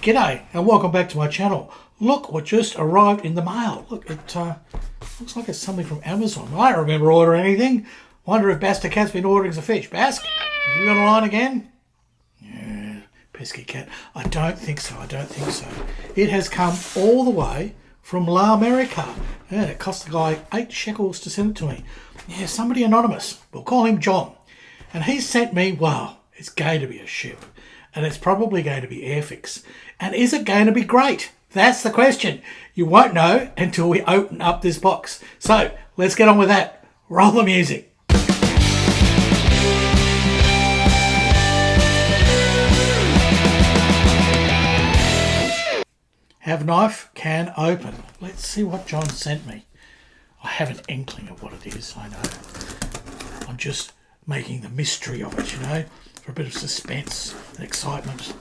G'day and welcome back to my channel. Look what just arrived in the mail. Look, it looks like it's something from Amazon. I don't remember ordering anything. Wonder if Basta Cat's been ordering some fish. Bask, have you got a line again? Yeah, pesky cat. I don't think so. It has come all the way from La America. Yeah, it cost the guy 8 shekels to send it to me. Yeah, somebody anonymous. We'll call him John. And he sent me, well, it's going to be a ship. And it's probably going to be Airfix. And is it going to be great? That's the question. You won't know until we open up this box. So let's get on with that. Roll the music. Have knife, can open. Let's see what John sent me. I have an inkling of what it is, I know. I'm just making the mystery of it, you know, for a bit of suspense and excitement.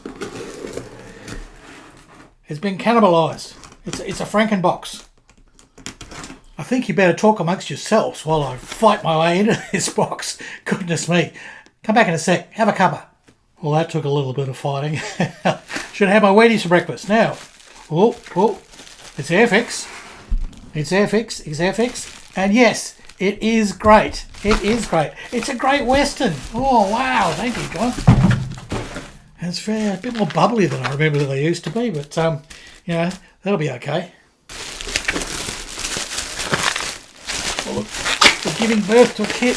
It's been cannibalised. It's a Frankenbox. I think you better talk amongst yourselves while I fight my way into this box. Goodness me. Come back in a sec. Have a cuppa. Well, that took a little bit of fighting. Should have my Wheaties for breakfast. Now, oh, it's Airfix. It's Airfix. And yes, it is great. It is great. It's a Great Western. Oh, wow. Thank you, John. It's a bit more bubbly than I remember that they used to be, but, you know, that'll be okay. Oh, look, we're giving birth to a kit.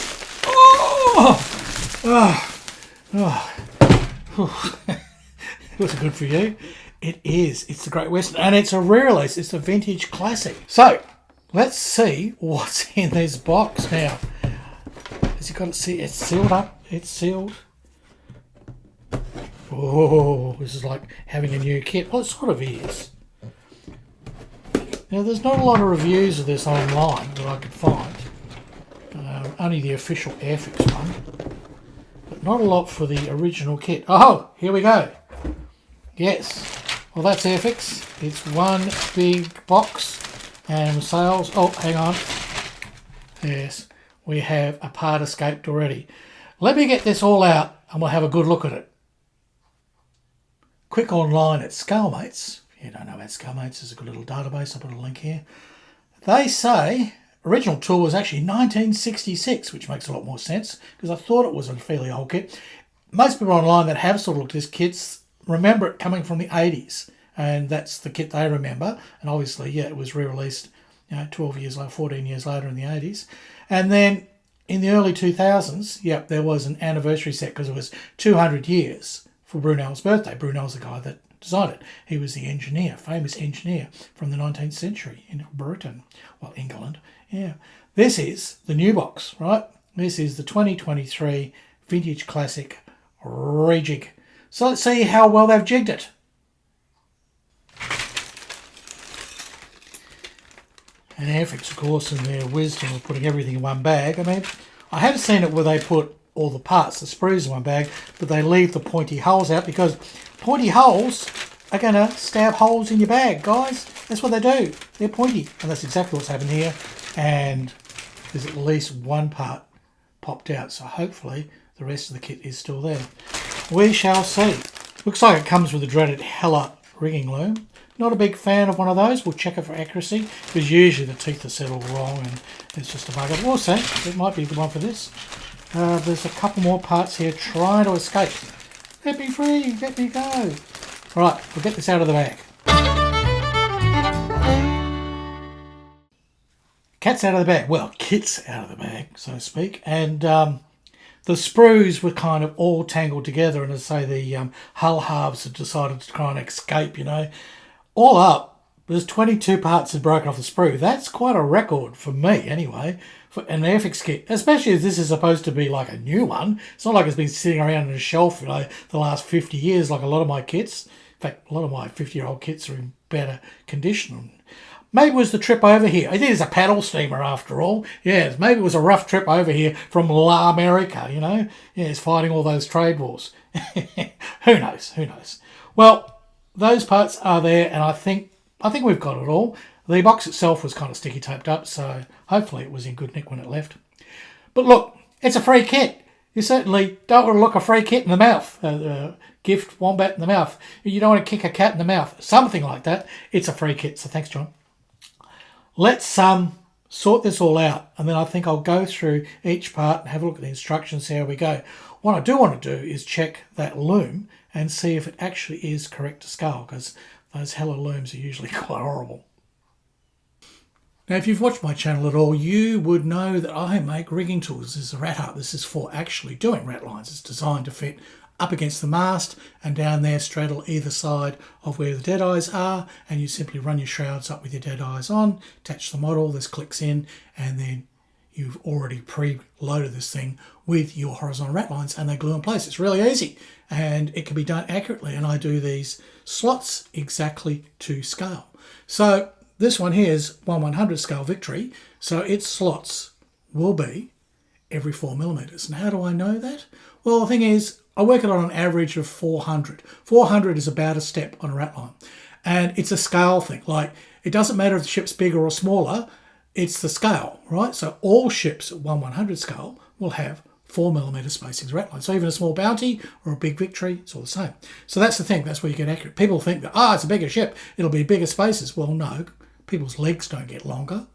Was it good for you? It is. It's the Great Western, and it's a rare release. It's a vintage classic. So, let's see what's in this box now. Has you got to see? It's sealed up. It's sealed. Oh, this is like having a new kit. Well, it sort of is. Now, there's not a lot of reviews of this online that I could find. Only the official Airfix one. But not a lot for the original kit. Oh, here we go. Yes. Well, that's Airfix. It's one big box. And sales. Oh, hang on. Yes. We have a part escaped already. Let me get this all out and we'll have a good look at it. Quick online at Scalemates. If you don't know about Scalemates, there's a good little database. I'll put a link here. They say original tool was actually 1966, which makes a lot more sense because I thought it was a fairly old kit. Most people online that have sort of looked at this kit remember it coming from the 80s, and that's the kit they remember. And obviously, yeah, it was re-released, 12 years later, 14 years later in the 80s. And then in the early 2000s, yep, there was an anniversary set because it was 200 years for Brunel's birthday. Brunel's the guy that designed it. He was the engineer, famous engineer from the 19th century in Britain. Well, England. Yeah. This is the new box, right? This is the 2023 Vintage Classic Rejig. So let's see how well they've jigged it. And Airfix, of course, in their wisdom of putting everything in one bag. I mean, I have seen it where they put all the parts, the sprues in one bag, but they leave the pointy holes out because pointy holes are going to stab holes in your bag, guys. That's what they do. They're pointy. And that's exactly what's happened here. And there's at least one part popped out. So hopefully the rest of the kit is still there. We shall see. Looks like it comes with a dreaded Hella rigging loom. Not a big fan of one of those. We'll check it for accuracy because usually the teeth are set all wrong and it's just a bugger. We'll see. It might be the one for this. There's a couple more parts here trying to escape. Let me free. Let me go. Right, we'll get this out of the bag. Cat's out of the bag. Well, kit's out of the bag, so to speak. And the sprues were kind of all tangled together. And as I say, the hull halves had decided to try and escape, All up, there's 22 parts had broken off the sprue. That's quite a record for me, anyway, for an Airfix kit, especially as this is supposed to be like a new one. It's not like it's been sitting around on a shelf, the last 50 years like a lot of my kits. In fact, a lot of my 50-year-old kits are in better condition. Maybe it was the trip over here. It is a paddle steamer after all. Yes, maybe it was a rough trip over here from La America, Yes, fighting all those trade wars. Who knows? Well, those parts are there, and I think we've got it all. The box itself was kind of sticky taped up, so hopefully it was in good nick when it left. But look, it's a free kit. You certainly don't want to look a free kit in the mouth. gift wombat in the mouth. You don't want to kick a cat in the mouth. Something like that. It's a free kit. So thanks, John. Let's sort this all out, and then I think I'll go through each part and have a look at the instructions, see how we go. What I do want to do is check that loom and see if it actually is correct to scale, because those Hello looms are usually quite horrible. Now, if you've watched my channel at all, you would know that I make rigging tools. This is a rat hut. This is for actually doing rat lines. It's designed to fit up against the mast and down there straddle either side of where the dead eyes are, and you simply run your shrouds up with your dead eyes on, attach the model, this clicks in, and then you've already pre-loaded this thing with your horizontal rat lines and they glue in place. It's really easy and it can be done accurately, and I do these slots exactly to scale. So this one here is 1/100 scale Victory, so its slots will be every 4mm. And how do I know that? Well, the thing is, I work it on an average of 400. 400 is about a step on a rat line. And it's a scale thing. Like, it doesn't matter if the ship's bigger or smaller, it's the scale, right? So all ships at 1/100 scale will have 4mm spacing rat line. So even a small Bounty or a big Victory, it's all the same. So that's the thing, that's where you get accurate. People think that, it's a bigger ship, it'll be bigger spaces. Well, no, people's legs don't get longer.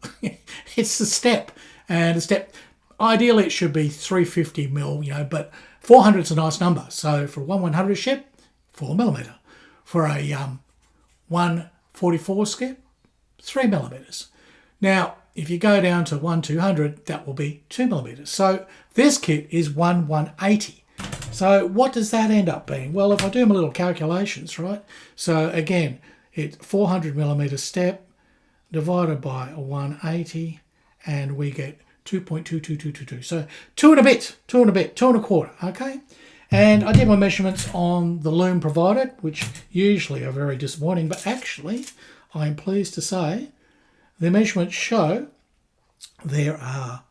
It's the step. And a step, ideally it should be 350mm, but 400 is a nice number. So for a 1/100 ship, 4mm. For a 1/44 skip, 3mm. Now, if you go down to 1/200, that will be 2mm. So this kit is 1/180. So what does that end up being? Well, if I do my little calculations, right? So again, it's 400mm step divided by a 180, and we get 2.22222. So 2 and a bit, 2.25, okay? And I did my measurements on the loom provided, which usually are very disappointing, but actually, I'm pleased to say, the measurements show there are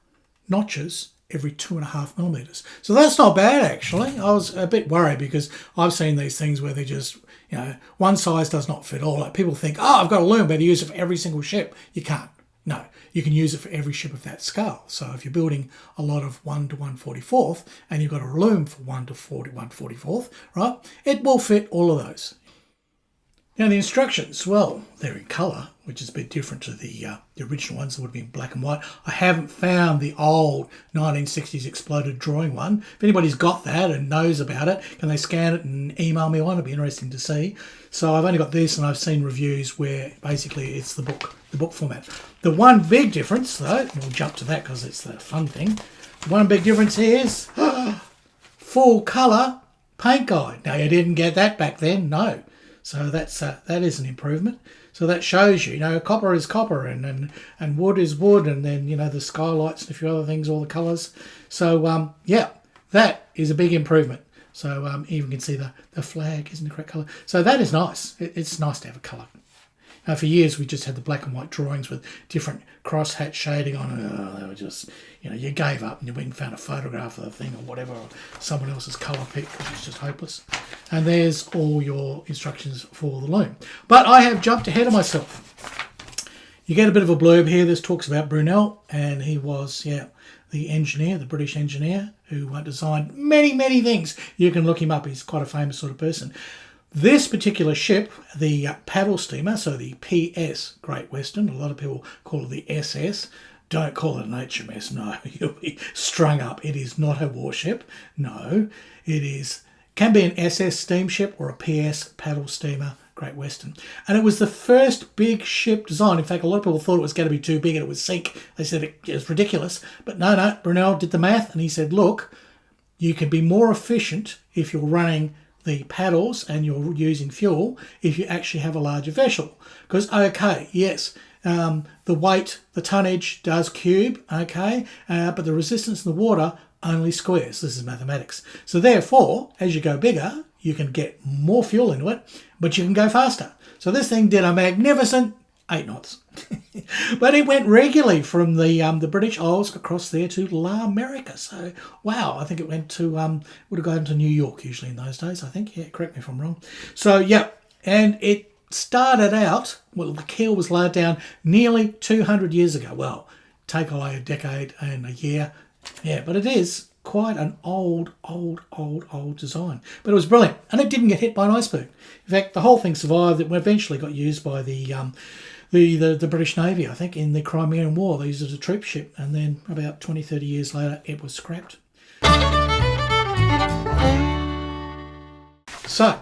notches every 2.5mm. So that's not bad, actually. I was a bit worried because I've seen these things where they just, one size does not fit all. Like, people think, I've got a loom, better use it for every single ship. You can't. No, you can use it for every ship of that scale. So if you're building a lot of 1 to 1/44 and you've got a loom for 1 to 1/44, right, it will fit all of those. Now the instructions, well, they're in colour, which is a bit different to the original ones that would have been black and white. I haven't found the old 1960s exploded drawing one. If anybody's got that and knows about it, can they scan it and email me one? It'd be interesting to see. So I've only got this, and I've seen reviews where basically it's the book format. The one big difference, though, we'll jump to that because it's the fun thing. The one big difference is full colour paint guide. Now, you didn't get that back then, no. So that is an improvement. So that shows you, copper is copper and wood is wood, and then, the skylights and a few other things, all the colours. So, yeah, that is a big improvement. So even can see the flag isn't the correct colour. So that is nice. It's nice to have a colour. For years, we just had the black and white drawings with different crosshatch shading on it. They were just, you gave up and you went and found a photograph of the thing or whatever, or someone else's colour pick, which is just hopeless. And there's all your instructions for the loom. But I have jumped ahead of myself. You get a bit of a blurb here. This talks about Brunel, and he was, the engineer, the British engineer, who designed many, many things. You can look him up. He's quite a famous sort of person. This particular ship, the paddle steamer, so the PS Great Western, a lot of people call it the SS. Don't call it an HMS, no, you'll be strung up. It is not a warship, no. It can be an SS steamship or a PS paddle steamer Great Western. And it was the first big ship design. In fact, a lot of people thought it was going to be too big and it would sink. They said it was ridiculous. But no, Brunel did the math and he said, look, you can be more efficient if you're running the paddles and you're using fuel if you actually have a larger vessel. Because, okay, yes, the weight, the tonnage does cube, okay, but the resistance in the water only squares. This is mathematics. So therefore, as you go bigger, you can get more fuel into it, but you can go faster. So this thing did a magnificent 8 knots. But it went regularly from the British Isles across there to La America. So, wow, I think it went to, would have gone to New York usually in those days, I think. Yeah, correct me if I'm wrong. So, yeah, and it started out, well, the keel was laid down nearly 200 years ago. Well, take away a decade and a year. Yeah, but it is quite an old design. But it was brilliant, and it didn't get hit by an iceberg. In fact, the whole thing survived. It eventually got used by the British Navy, I think, in the Crimean War. They used it as a troop ship, and then about 20, 30 years later, it was scrapped. So,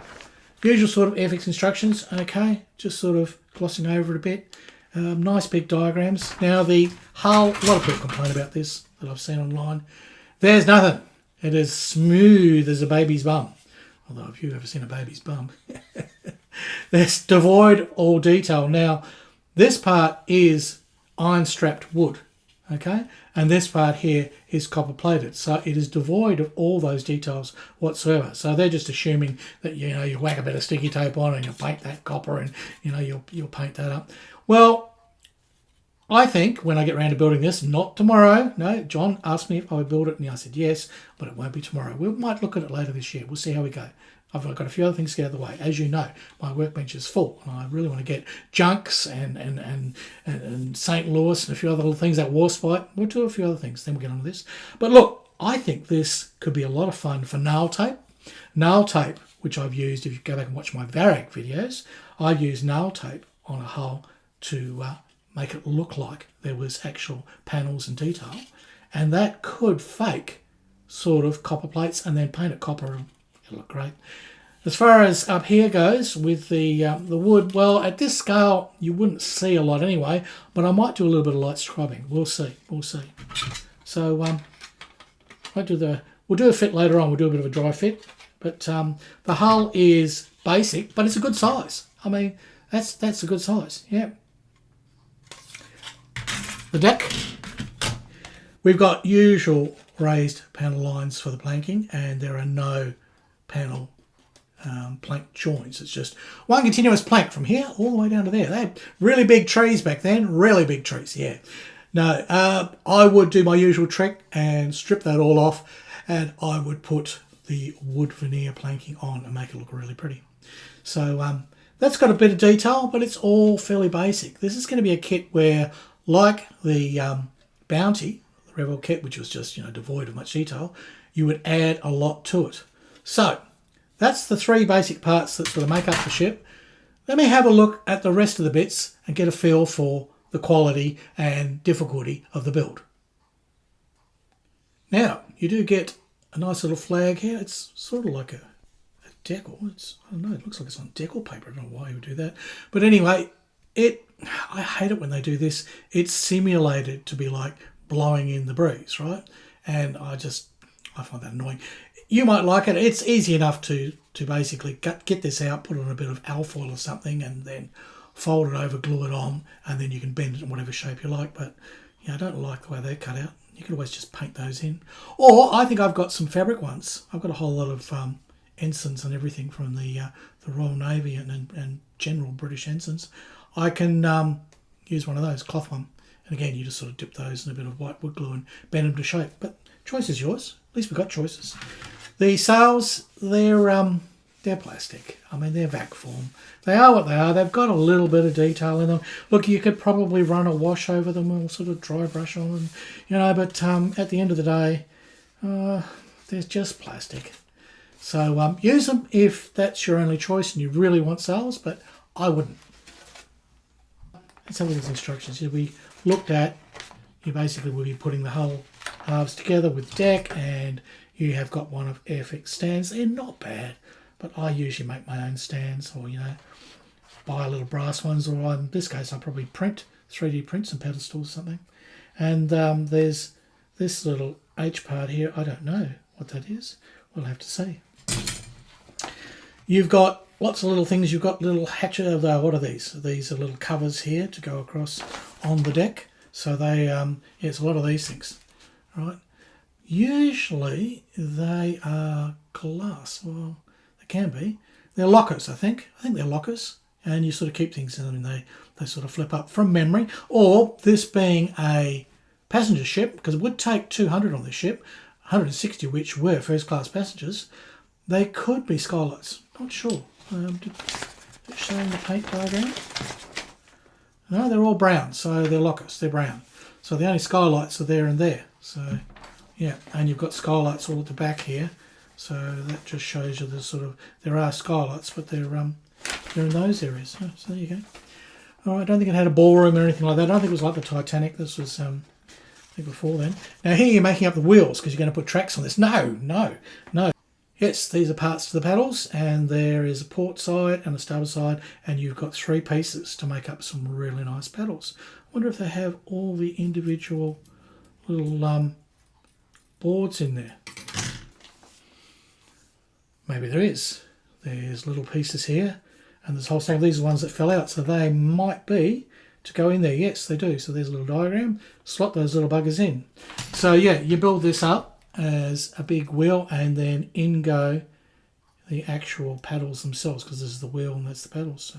usual sort of Airfix instructions, okay, just sort of glossing over it a bit. Nice big diagrams. Now the hull, a lot of people complain about this that I've seen online. There's nothing. It is smooth as a baby's bum. Although if you've ever seen a baby's bum, it's devoid of all detail. Now, this part is iron-strapped wood, okay? And this part here is copper-plated. So it is devoid of all those details whatsoever. So they're just assuming that, you know, you whack a bit of sticky tape on and you paint that copper and, you know, you'll paint that up. Well, I think when I get around to building this, not tomorrow. No, John asked me if I would build it, and I said yes, but it won't be tomorrow. We might look at it later this year. We'll see how we go. I've got a few other things to get out of the way. As you know, my workbench is full, and I really want to get junks and St. Louis and a few other little things, that Warspite. We'll do a few other things, then we'll get on to this. But look, I think this could be a lot of fun for nail tape. Nail tape, which I've used, if you go back and watch my Varrock videos, I use nail tape on a hull to make it look like there was actual panels and detail, and that could fake sort of copper plates and then paint it copper and it'll look great. As far as up here goes with the wood, well, at this scale you wouldn't see a lot anyway, but I might do a little bit of light scrubbing. We'll see. So we'll do a fit later on. We'll do a bit of a dry fit, but the hull is basic, but it's a good size. I mean, that's a good size. Yeah. The deck, we've got usual raised panel lines for the planking, and there are no panel plank joints. It's just one continuous plank from here all the way down to there. They had really big trees back then, really big trees, yeah. No, I would do my usual trick and strip that all off, and I would put the wood veneer planking on and make it look really pretty. So that's got a bit of detail, but it's all fairly basic. This is going to be a kit where, like the Bounty, the Rebel kit, which was just, you know, devoid of much detail, you would add a lot to it. So that's the three basic parts that sort of make up the ship. Let me have a look at the rest of the bits and get a feel for the quality and difficulty of the build. Now, you do get a nice little flag here. It's sort of like a decal. I don't know, it looks like it's on decal paper. I don't know why you would do that. But anyway, I hate it when they do this. It's simulated to be like blowing in the breeze, right? And I find that annoying. You might like it. It's easy enough to basically get this out, put on a bit of alfoil or something, and then fold it over, glue it on, and then you can bend it in whatever shape you like. But yeah, I don't like the way they're cut out. You could always just paint those in. Or I think I've got some fabric ones. I've got a whole lot of ensigns and everything from the Royal Navy and general British ensigns. I can use one of those, cloth one. And again, you just sort of dip those in a bit of white wood glue and bend them to shape. But choice is yours. At least we've got choices. The sails, they're plastic. I mean, they're vac form. They are what they are. They've got a little bit of detail in them. Look, you could probably run a wash over them or sort of dry brush on them, you know, but at the end of the day, they're just plastic. So use them if that's your only choice and you really want sails, but I wouldn't. Let's have a look at the instructions. We looked at, you basically will be putting the hull halves together with deck, and you have got one of Airfix stands. They're not bad, but I usually make my own stands, or, you know, buy little brass ones, or in this case I'll probably 3D print some pedestals or something. And there's this little H part here. I don't know what that is. We'll have to see. You've got lots of little things. You've got little hatchet. What are these? These are little covers here to go across on the deck. So they, yeah, it's a lot of these things, right? Usually they are glass. Well, they can be. They're lockers, I think. I think they're lockers. And you sort of keep things in them, and they sort of flip up from memory. Or this being a passenger ship, because it would take 200 on this ship, 160 which were first class passengers, they could be skylights. Not sure. Showing the paint diagram. No, they're all brown, so they're lockers. They're brown. So the only skylights are there and there. So Yeah, and you've got skylights all at the back here, so that just shows you the sort of, there are skylights, but they're in those areas. Oh, so there you go. All right, I don't think it had a ballroom or anything like that. I don't think it was like the Titanic. This was I think before then. Now here you're making up the wheels because you're going to put tracks on this. No, no, no. Yes, these are parts to the paddles, and there is a port side and a starboard side, and you've got 3 pieces to make up some really nice paddles. I wonder if they have all the individual little boards in there. Maybe there is. There's little pieces here, and there's a whole stack of these are the ones that fell out, so they might be to go in there. Yes, they do. So there's a little diagram. Slot those little buggers in. So yeah, you build this up as a big wheel, and then in go the actual paddles themselves, because this is the wheel and that's the paddles. So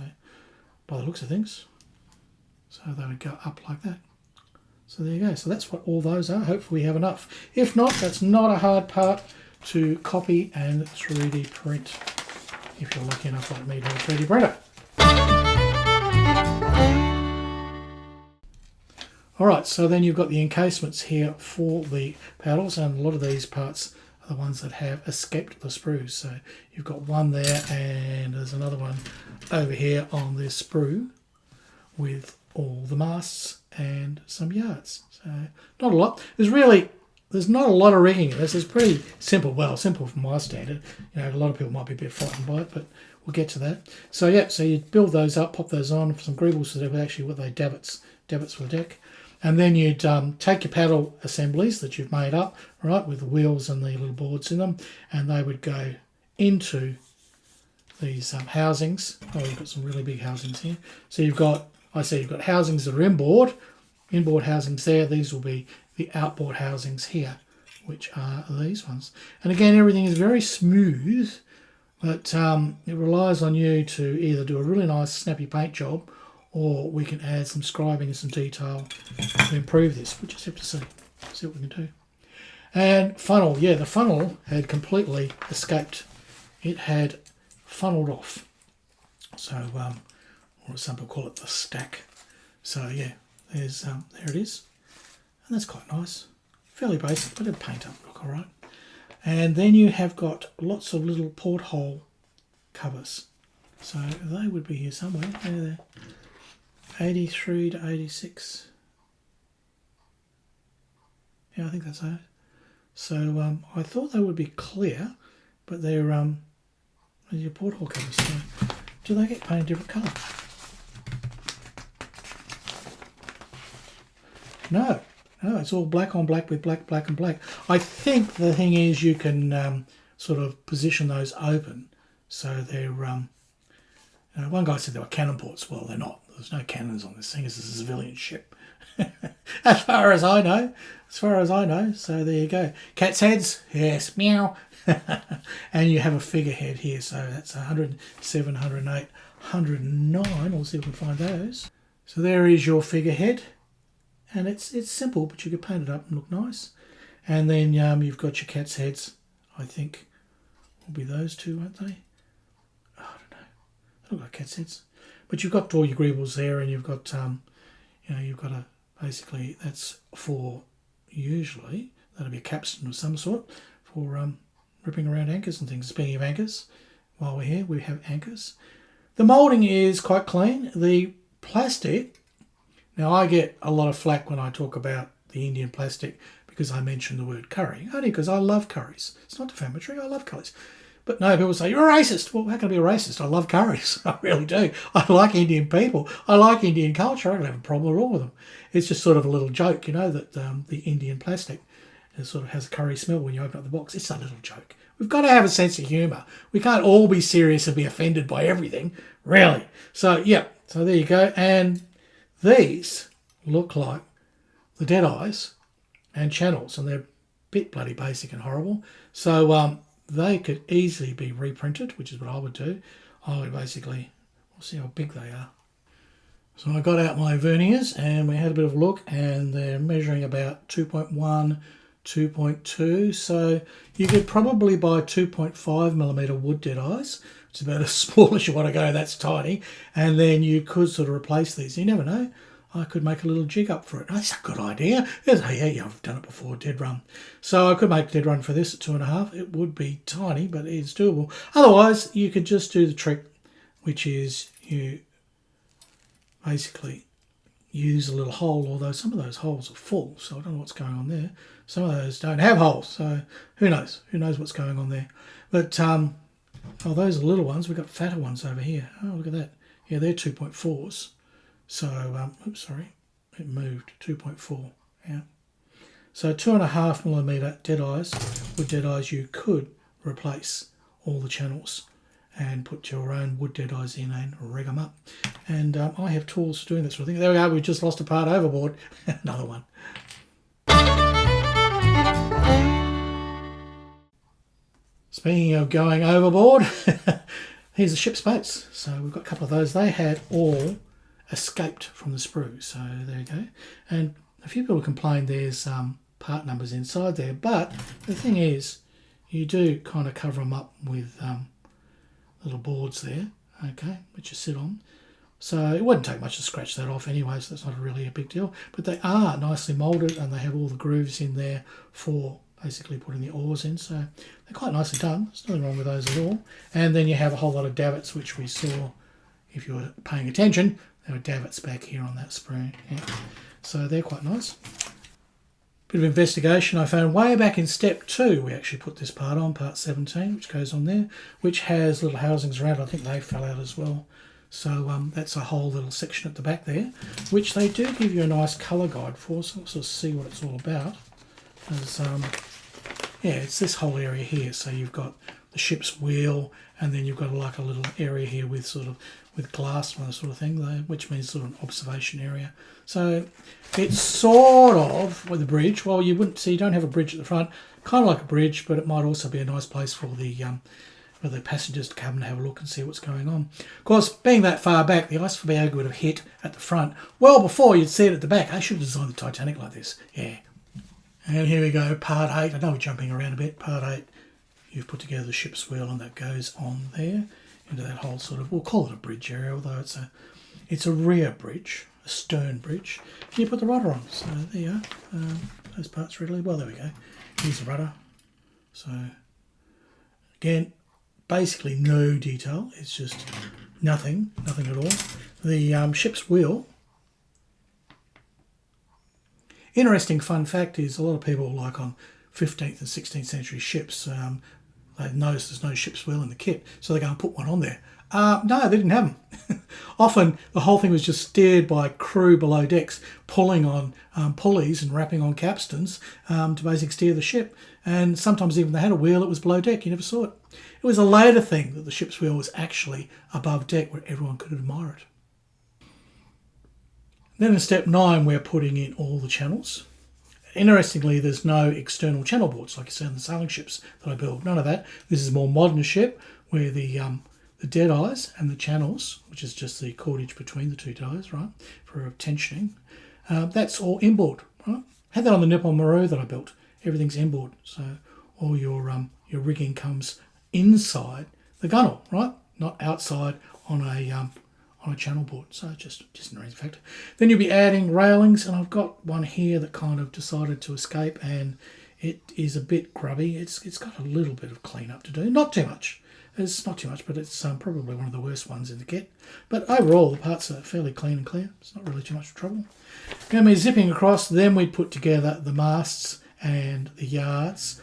by the looks of things, so they would go up like that. So there you go. So that's what all those are. Hopefully we have enough. If not, that's not a hard part to copy and 3D print, if you're lucky enough like me to have a 3D printer. Alright, so then you've got the encasements here for the paddles, and a lot of these parts are the ones that have escaped the sprues. So you've got one there, and there's another one over here on this sprue with all the masts and some yards. So not a lot. There's not a lot of rigging in this. It's pretty simple. Well, simple from my standard. You know, a lot of people might be a bit frightened by it, but we'll get to that. So yeah, so you build those up, pop those on, some greebles, so they're actually what they davits for the deck. And then you'd take your paddle assemblies that you've made up, right, with the wheels and the little boards in them, and they would go into these housings. Oh, you've got some really big housings here. So you've got housings that are inboard housings there. These will be the outboard housings here, which are these ones. And again, everything is very smooth, but it relies on you to either do a really nice snappy paint job, or we can add some scribing and some detail to improve this. We'll just have to see what we can do. And funnel, yeah, the funnel had completely escaped. It had funneled off. So, or some people call it the stack. So yeah, there's there it is, and that's quite nice. Fairly basic, but it'll paint up look all right. And then you have got lots of little porthole covers. So they would be here somewhere. They're 83 to 86. Yeah, I think that's it. So I thought they would be clear, but they're your porthole covers. So do they get painted a different colour? No, it's all black on black with black, black and black. I think the thing is you can sort of position those open so they're. One guy said they were cannon ports. Well, they're not. There's no cannons on this thing. It's a civilian ship. As far as I know. So there you go. Cat's heads. Yes. Meow. And you have a figurehead here. So that's 107, 108, 109. We'll see if we can find those. So there is your figurehead. And it's simple, but you can paint it up and look nice. And then you've got your cat's heads. I think will be those two, won't they? Oh, I don't know. They look like cat's heads. But you've got all your greebles there, and you've got, you've got basically, that's for, usually, that'll be a capstan of some sort for ripping around anchors and things. Speaking of anchors, while we're here, we have anchors. The moulding is quite clean. The plastic, now I get a lot of flack when I talk about the Indian plastic because I mention the word curry. Only because I love curries. It's not defamatory, I love curries. But no, people say, you're a racist. Well, how can I be a racist? I love curries. I really do. I like Indian people. I like Indian culture. I don't have a problem at all with them. It's just sort of a little joke, that the Indian plastic sort of has a curry smell when you open up the box. It's a little joke. We've got to have a sense of humour. We can't all be serious and be offended by everything, really. So, yeah. So there you go. And these look like the Deadeyes and channels, and they're a bit bloody basic and horrible. So, they could easily be reprinted, which is what I would do. I would basically, we'll see how big they are. So I got out my verniers and we had a bit of a look, and they're measuring about 2.1, 2.2. So you could probably buy 2.5mm wood Deadeyes. It's about as small as you want to go, that's tiny. And then you could sort of replace these. You never know. I could make a little jig up for it. That's a good idea. Yeah, I've done it before, dead run. So I could make a dead run for this at 2.5. It would be tiny, but it's doable. Otherwise, you could just do the trick, which is you basically use a little hole, although some of those holes are full, so I don't know what's going on there. Some of those don't have holes, so who knows? Who knows what's going on there? But, oh, those are little ones. We've got fatter ones over here. Oh, look at that. Yeah, they're 2.4s. So, oops, sorry, it moved, 2.4, yeah. So 2.5mm dead eyes. With dead eyes, you could replace all the channels and put your own wood dead eyes in and rig them up. And I have tools for doing this sort of thing. There we go, we just lost a part overboard. Another one. Speaking of going overboard, here's the ship's boats. So we've got a couple of those. They had all escaped from the sprue. So there you go. And a few people complain there's part numbers inside there. But the thing is, you do kind of cover them up with little boards there, okay, which you sit on. So it wouldn't take much to scratch that off anyway, so that's not really a big deal. But they are nicely moulded and they have all the grooves in there for basically putting the oars in. So they're quite nicely done. There's nothing wrong with those at all. And then you have a whole lot of davits, which we saw, if you were paying attention, there were davits back here on that sprue. Yeah. So they're quite nice. Bit of investigation I found way back in step 2, we actually put this part on, part 17, which goes on there, which has little housings around. I think they fell out as well. So that's a whole little section at the back there, which they do give you a nice colour guide for, so let's sort of see what it's all about. As, yeah, it's this whole area here. So you've got the ship's wheel, and then you've got like a little area here with sort of with glass and that sort of thing, which means sort of an observation area. So it's sort of with a bridge. Well, you wouldn't see, you don't have a bridge at the front, kind of like a bridge, but it might also be a nice place for the passengers to come and have a look and see what's going on. Of course, being that far back, the iceberg would have hit at the front well before you'd see it at the back. I should have designed the Titanic like this. Yeah. And here we go, part 8. I know we're jumping around a bit. Part 8, you've put together the ship's wheel, and that goes on there into that whole sort of, we'll call it a bridge area, although it's a rear bridge, a stern bridge. And you put the rudder on. So there you are. Those parts readily. Well, there we go. Here's the rudder. So again, basically no detail. It's just nothing at all. The ship's wheel. Interesting fun fact is a lot of people, like on 15th and 16th century ships, they notice there's no ship's wheel in the kit, so they go and put one on there. No, they didn't have them. Often the whole thing was just steered by crew below decks, pulling on pulleys and rapping on capstans to basically steer the ship. And sometimes even they had a wheel, it was below deck, you never saw it. It was a later thing that the ship's wheel was actually above deck where everyone could admire it. Then in step 9, we're putting in all the channels. Interestingly, there's no external channel boards like you see on the sailing ships that I build. None of that. This is a more modern ship where the dead eyes and the channels, which is just the cordage between the two dies, right, for tensioning, that's all inboard, right? Had that on the Nippon Maru that I built. Everything's inboard, so all your rigging comes inside the gunnel, right, not outside on a channel board. So just an interesting factor. Then you'll be adding railings, and I've got one here that kind of decided to escape, and it is a bit grubby. It's got a little bit of cleanup to do, not too much. It's not too much, but it's probably one of the worst ones in the kit. But overall, the parts are fairly clean and clear. It's not really too much trouble. Going to be zipping across. Then we put together the masts and the yards,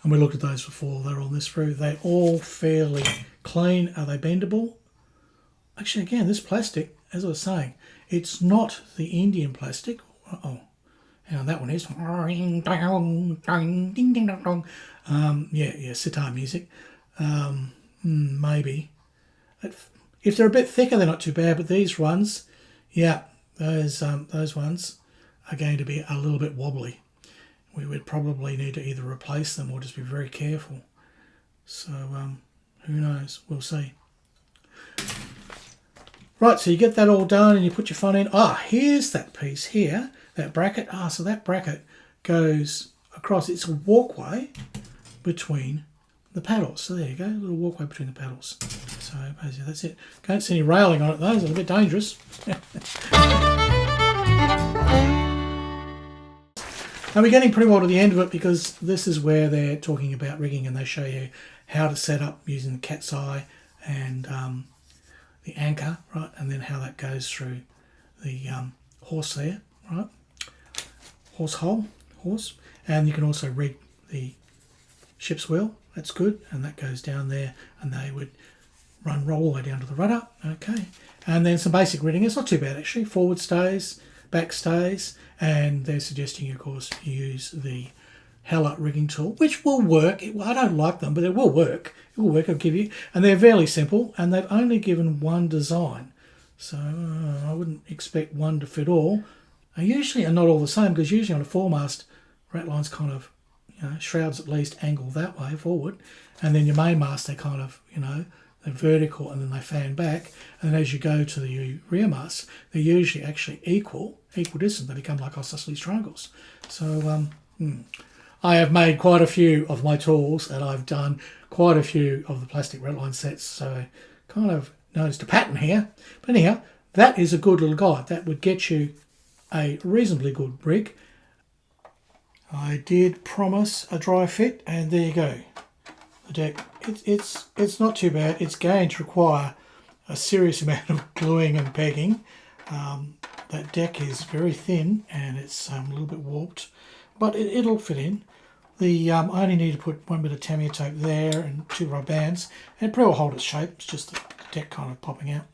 and we looked at those before. They're on this through. They're all fairly clean. Are they bendable? Actually, again, this plastic, as I was saying, it's not the Indian plastic. And that one is. Yeah, sitar music. Maybe. If they're a bit thicker, they're not too bad, but these ones, yeah, those ones are going to be a little bit wobbly. We would probably need to either replace them or just be very careful. So, who knows? We'll see. Right, so you get that all done and you put your fun in. Here's that piece here, that bracket. So that bracket goes across. It's a walkway between the paddles. So there you go, a little walkway between the paddles. So basically that's it. Can't see any railing on it though, it's a bit dangerous. Now we're getting pretty well to the end of it, because this is where they're talking about rigging, and they show you how to set up using the cat's eye and the anchor, right, and then how that goes through the horse there, right, horse, and you can also rig the ship's wheel. That's good, and that goes down there, and they would roll all the way down to the rudder. Okay, and then some basic rigging. It's not too bad actually. Forward stays, back stays, and they're suggesting, of course, you use the Heller rigging tool, which will work. I don't like them, but it will work. It will work. I'll give you, and they're fairly simple, and they've only given one design, so I wouldn't expect one to fit all. They usually are not all the same, because usually on a foremast, ratline's kind of, shrouds at least angle that way forward, and then your mainmast, they kind of, they're vertical, and then they fan back, and then as you go to the rear mast, they're usually actually equal distance. They become like isosceles triangles. So I have made quite a few of my tools, and I've done quite a few of the plastic ratline sets, so kind of noticed a pattern here. But anyhow, that is a good little guide. That would get you a reasonably good rig. I did promise a dry fit, and there you go. The deck, it's not too bad. It's going to require a serious amount of gluing and pegging. That deck is very thin, and it's a little bit warped, but it'll fit in. I only need to put one bit of Tamiya tape there and 2 rubber bands, and it probably will hold its shape. It's just the deck kind of popping out.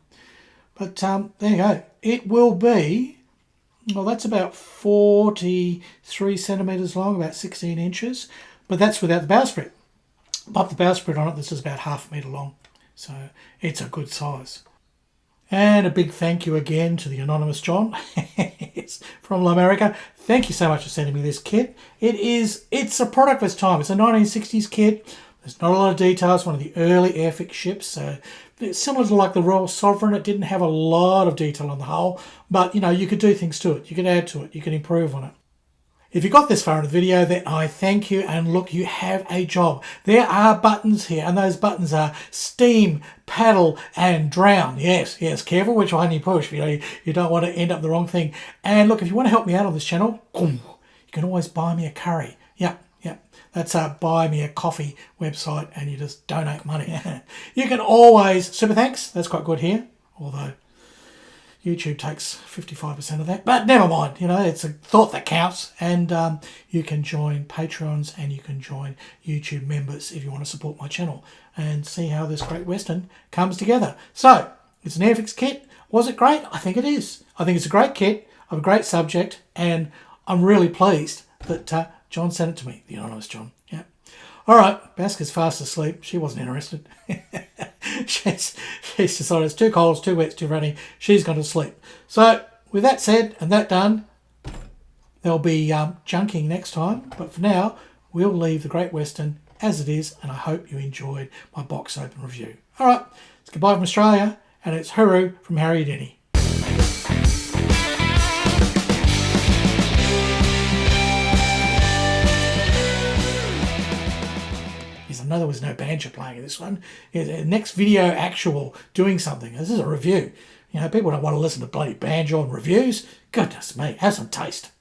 But there you go. It will be, well, that's about 43 centimetres long, about 16 inches, but that's without the bowsprit. Pop the bowsprit on it, this is about ½ metre long, so it's a good size. And a big thank you again to the anonymous John. It's from America. Thank you so much for sending me this kit. It's a product of its time. It's a 1960s kit. There's not a lot of details. One of the early Airfix ships, so it's similar to like the Royal Sovereign. It didn't have a lot of detail on the hull, but you could do things to it. You could add to it. You could improve on it. If you got this far in the video, then I thank you, and look, you have a job. There are buttons here, and those buttons are steam, paddle, and drown. Yes, careful which one you push. You don't want to end up the wrong thing. And look, if you want to help me out on this channel, you can always buy me a curry. Yep. That's a buy me a coffee website, and you just donate money. You can always, super thanks, that's quite good here, although YouTube takes 55% of that, but never mind. It's a thought that counts, and you can join Patreons, and you can join YouTube members if you want to support my channel and see how this Great Western comes together. So it's an Airfix kit. Was it great? I think it is. I think it's a great kit of a great subject, and I'm really pleased that John sent it to me, the anonymous John. Yeah. All right, Baska's fast asleep. She wasn't interested. She's decided it's too cold, it's too wet, it's too runny. She's gone to sleep. So with that said and that done, there'll be junking next time. But for now, we'll leave the Great Western as it is, and I hope you enjoyed my box open review. All right, it's goodbye from Australia, and it's hooroo from Harry Denny. I know there was no banjo playing in this one. Next video, actual doing something. This is a review. People don't want to listen to bloody banjo and reviews. Goodness me, have some taste.